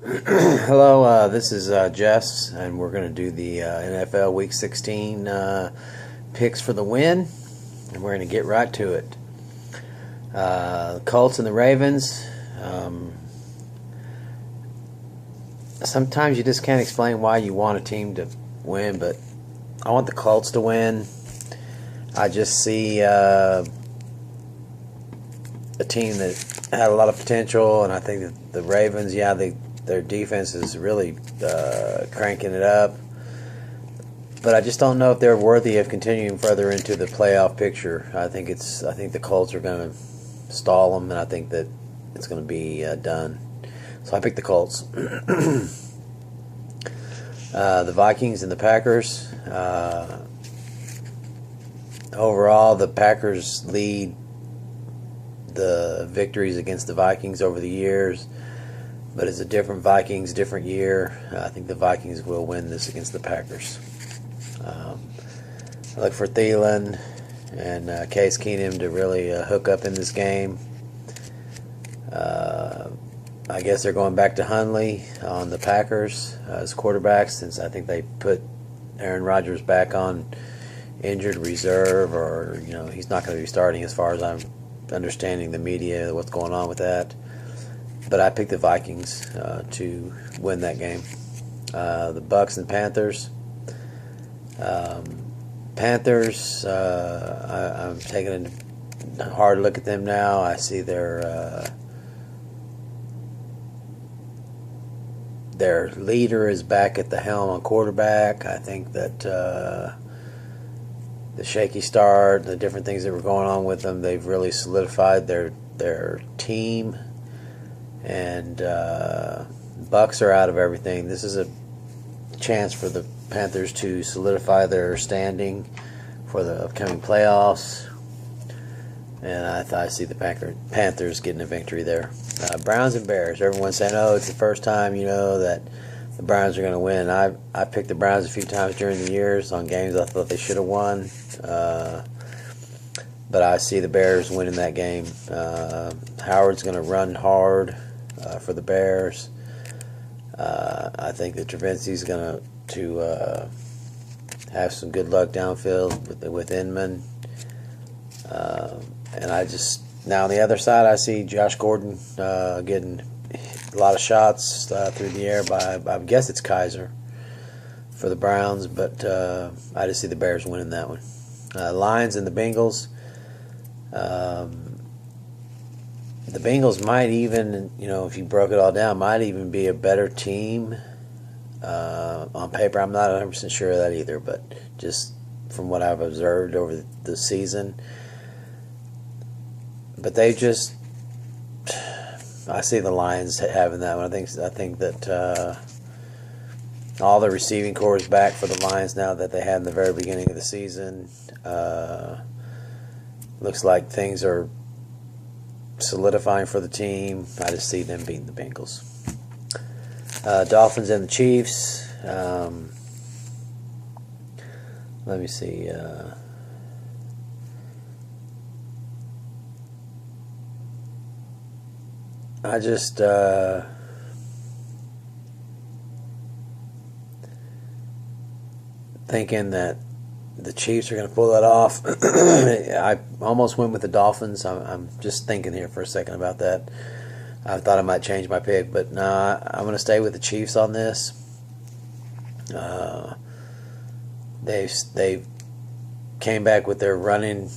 Hello, this is Jess, and we're going to do the NFL Week 16 picks for the win, and we're going to get right to it. The Colts and the Ravens. Sometimes you just can't explain why you want a team to win, but I want the Colts to win. I just see a team that had a lot of potential, and I think that the Ravens, their defense is really cranking it up. But I just don't know if they're worthy of continuing further into the playoff picture. I think the Colts are going to stall them, and I think that it's going to be done. So I picked the Colts. The Vikings and the Packers. Overall, the Packers lead the victories against the Vikings over the years. But it's a different Vikings, different year. I think the Vikings will win this against the Packers. I look for Thielen and Case Keenum to really hook up in this game. I guess they're going back to Hundley on the Packers as quarterback, since I think they put Aaron Rodgers back on injured reserve, or he's not going to be starting as far as I'm understanding the media, what's going on with that. But I picked the Vikings to win that game. The Bucks and Panthers. Panthers, I'm taking a hard look at them now. I see their leader is back at the helm on quarterback. I think that the shaky start, the different things that were going on with them, they've really solidified their team. And Bucks are out of everything. This is a chance for the Panthers to solidify their standing for the upcoming playoffs. And I see the Panthers getting a victory there. Browns and Bears. Everyone's saying, oh, it's the first time, that the Browns are going to win. I picked the Browns a few times during the years on games I thought they should have won. But I see the Bears winning that game. Howard's going to run hard for the Bears. I think that Travinsky's going to have some good luck downfield with Inman. And now on the other side, I see Josh Gordon getting a lot of shots through the air by, I guess it's Kaiser for the Browns, but I just see the Bears winning that one. Lions and the Bengals. The Bengals might even, if you broke it all down, might even be a better team on paper. I'm not 100% sure of that either, but just from what I've observed over the season. But I see the Lions having that one. I think that all the receiving core is back for the Lions now that they had in the very beginning of the season. Looks like things are solidifying for the team. I just see them beating the Bengals. Dolphins and the Chiefs. Let me see. I just thinking that the Chiefs are going to pull that off. I almost went with the Dolphins. I'm just thinking here for a second about that. I thought I might change my pick, but nah, I'm going to stay with the Chiefs on this. They came back with their running,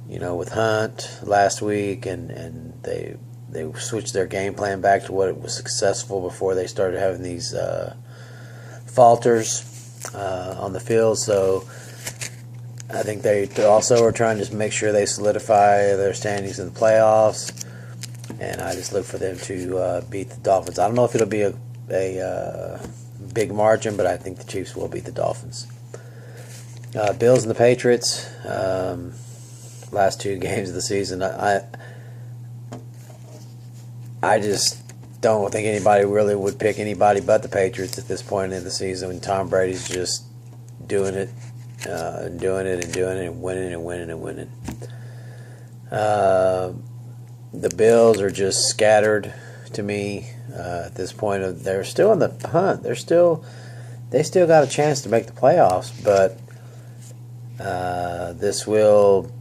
with Hunt last week, and they switched their game plan back to what was successful before they started having these falters on the field. So I think they also are trying to just make sure they solidify their standings in the playoffs, and I just look for them to beat the Dolphins. I don't know if it'll be a big margin, but I think the Chiefs will beat the Dolphins. Bills and the Patriots. Last two games of the season, I just don't think anybody really would pick anybody but the Patriots at this point in the season, when Tom Brady's just doing it, and winning and winning and winning. The Bills are just scattered to me at this point. They're still in the hunt. They still got a chance to make the playoffs, but this will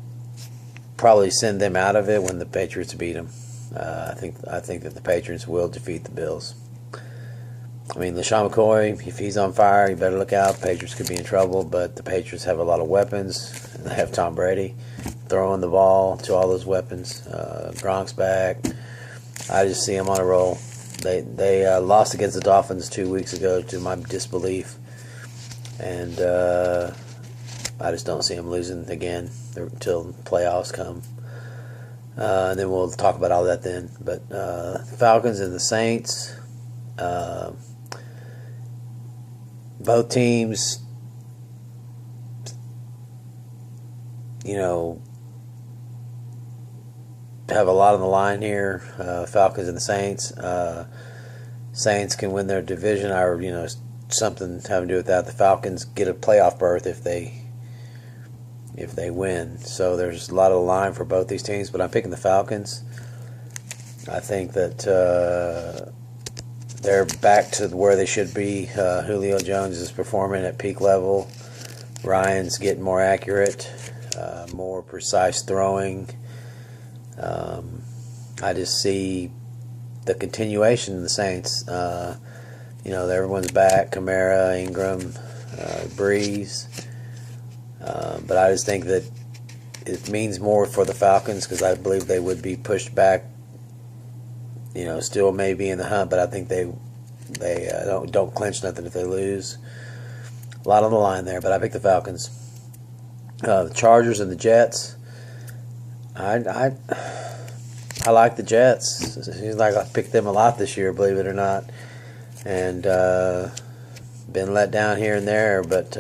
probably send them out of it when the Patriots beat them. I think that the Patriots will defeat the Bills. I mean, LaShawn McCoy, if he's on fire, you better look out. Patriots could be in trouble, but the Patriots have a lot of weapons. They have Tom Brady throwing the ball to all those weapons. Gronk's back. I just see them on a roll. They lost against the Dolphins 2 weeks ago to my disbelief, and I just don't see them losing again until playoffs come. And then we'll talk about all that then. But Falcons and the Saints. Both teams, have a lot on the line here. Falcons and the Saints. Saints can win their division, or something having to do with that. The Falcons get a playoff berth if they win. So there's a lot of the line for both these teams, but I'm picking the Falcons. I think that they're back to where they should be. Julio Jones is performing at peak level. Ryan's getting more accurate, more precise throwing. I just see the continuation of the Saints. Everyone's back. Kamara, Ingram, Breeze. But I just think that it means more for the Falcons because I believe they would be pushed back. Still may be in the hunt, but I think they don't clinch nothing if they lose. A lot on the line there, but I pick the Falcons. The Chargers and the Jets. I like the Jets. It seems like I picked them a lot this year, believe it or not, and been let down here and there. But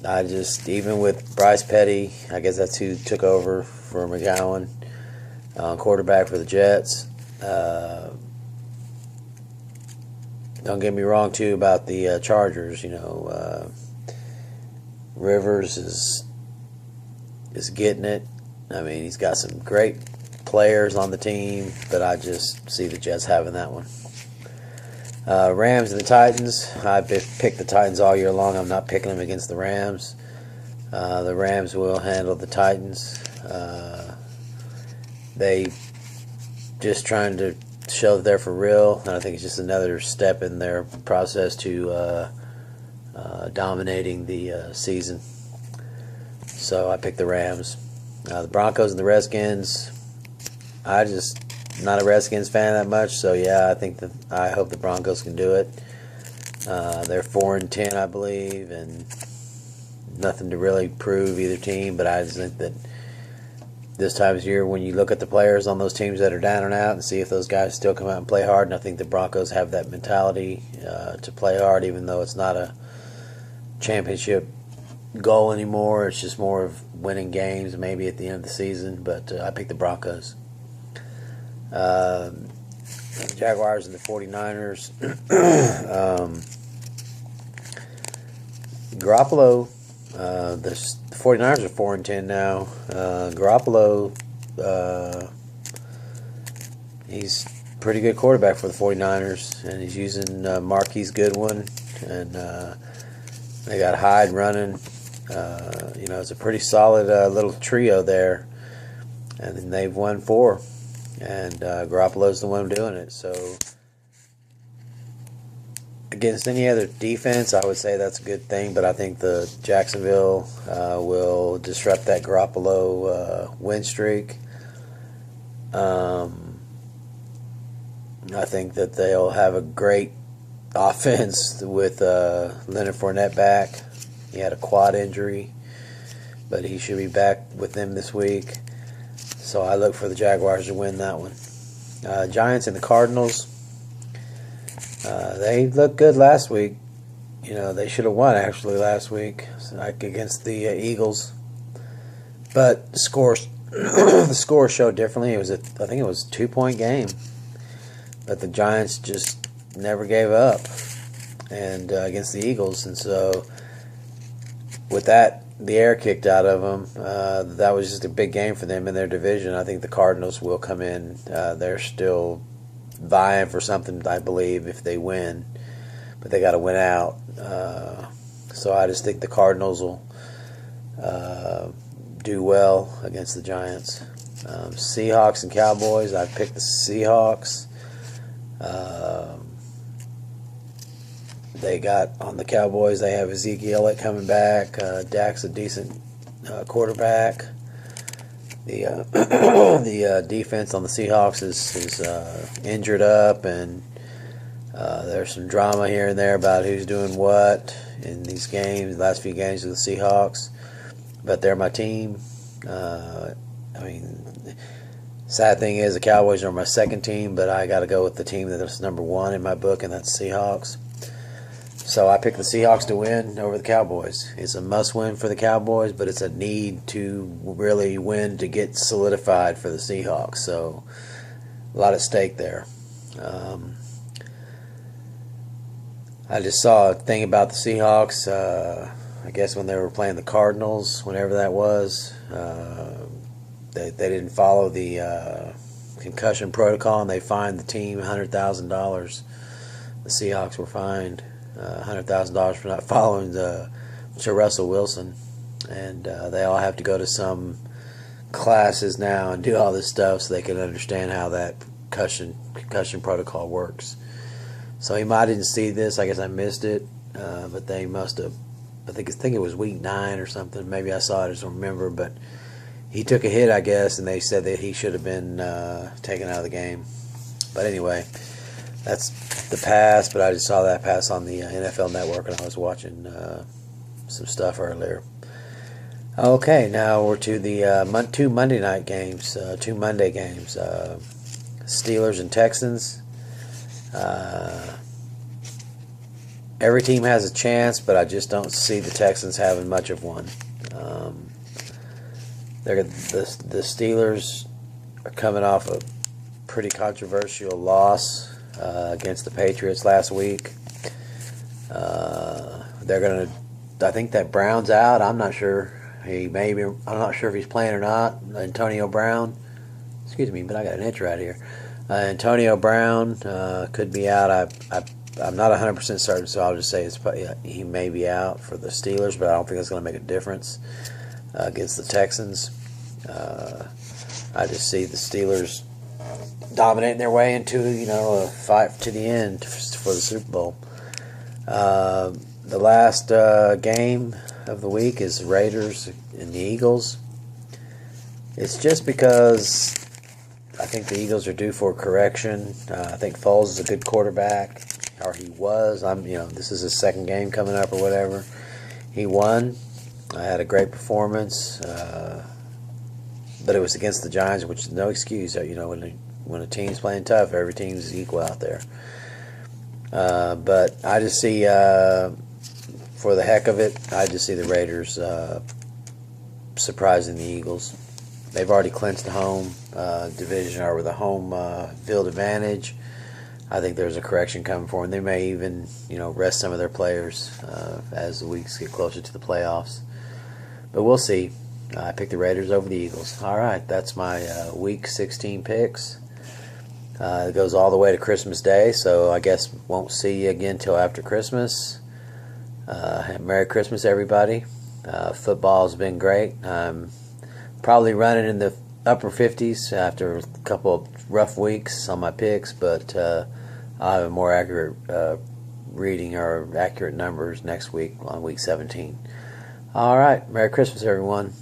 I just, even with Bryce Petty, I guess that's who took over for McGowan, quarterback for the Jets. Don't get me wrong too about the Chargers. Rivers is getting it. I mean, he's got some great players on the team, but I just see the Jets having that one. Rams and the Titans. I've picked the Titans all year long. I'm not picking them against the Rams. The Rams will handle the Titans. They just trying to show that they're for real, and I think it's just another step in their process to dominating the season. So I picked the Rams. The Broncos and the Redskins. I just not a Redskins fan that much, so yeah, I hope the Broncos can do it. They're 4-10, I believe, and nothing to really prove either team. But I just think that this time of year, when you look at the players on those teams that are down and out and see if those guys still come out and play hard, and I think the Broncos have that mentality to play hard, even though it's not a championship goal anymore. It's just more of winning games maybe at the end of the season. But I picked the Broncos. The Jaguars and the 49ers. Garoppolo, the 49ers are 4-10 now. Garoppolo, he's a pretty good quarterback for the 49ers, and he's using Marquise Goodwin, and they got Hyde running. It's a pretty solid little trio there, and then they've won 4. And Garoppolo's the one doing it. So against any other defense, I would say that's a good thing. But I think the Jacksonville will disrupt that Garoppolo win streak. I think that they'll have a great offense with Leonard Fournette back. He had a quad injury, but he should be back with them this week. So I look for the Jaguars to win that one. Giants and the Cardinals. They looked good last week. They should have won actually last week, against the Eagles. But the score showed differently. I think it was a 2-point game. But the Giants just never gave up, and against the Eagles. And so with that, the air kicked out of them. That was just a big game for them in their division. I think the Cardinals will come in. They're still vying for something, I believe, if they win. But they got to win out. So I just think the Cardinals will do well against the Giants. Seahawks and Cowboys, I picked the Seahawks. They got on the Cowboys, they have Ezekiel Elliott coming back. Dak's a decent quarterback. The the defense on the Seahawks is injured up, and there's some drama here and there about who's doing what in these games, the last few games of the Seahawks. But they're my team. I mean, sad thing is the Cowboys are my second team, but I got to go with the team that's number one in my book, and that's the Seahawks. So I picked the Seahawks to win over the Cowboys. It's a must-win for the Cowboys, but it's a need to really win to get solidified for the Seahawks. So a lot at stake there. I just saw a thing about the Seahawks. I guess when they were playing the Cardinals, whenever that was, they didn't follow the concussion protocol, and they fined the team $100,000. The Seahawks were fined $100,000 for not following Sir Russell Wilson, and they all have to go to some classes now and do all this stuff so they can understand how that concussion protocol works. So he might didn't see this. I guess I missed it, but they must have. I think it was week 9 or something. Maybe I saw it. I just don't remember. But he took a hit, I guess, and they said that he should have been taken out of the game. But anyway, that's the pass. But I just saw that pass on the NFL Network, and I was watching some stuff earlier. Okay, now we're to the two Monday night games, 2 Monday games. Steelers and Texans. Every team has a chance, but I just don't see the Texans having much of one. The Steelers are coming off a pretty controversial loss against the Patriots last week. They're going to. I think that Brown's out. I'm not sure. I'm not sure if he's playing or not. Antonio Brown. Excuse me, but I got an itch right here. Antonio Brown could be out. I'm not 100% certain, so I'll just say he may be out for the Steelers, but I don't think that's going to make a difference against the Texans. I just see the Steelers dominating their way into a fight to the end for the Super Bowl. The last game of the week is Raiders and the Eagles. It's just because I think the Eagles are due for a correction. I think Foles is a good quarterback, or he was. This is his second game coming up or whatever. He won. I had a great performance, but it was against the Giants, which is no excuse. When a team's playing tough, every team's equal out there. But I just see, for the heck of it, I just see the Raiders surprising the Eagles. They've already clinched the home division, or with a home field advantage. I think there's a correction coming for them. They may even, rest some of their players as the weeks get closer to the playoffs. But we'll see. I picked the Raiders over the Eagles. All right, that's my Week 16 picks. It goes all the way to Christmas Day, so I guess won't see you again till after Christmas. Merry Christmas, everybody. Football's been great. I'm probably running in the upper 50s after a couple of rough weeks on my picks, but I'll have a more accurate reading or accurate numbers next week on Week 17. All right. Merry Christmas, everyone.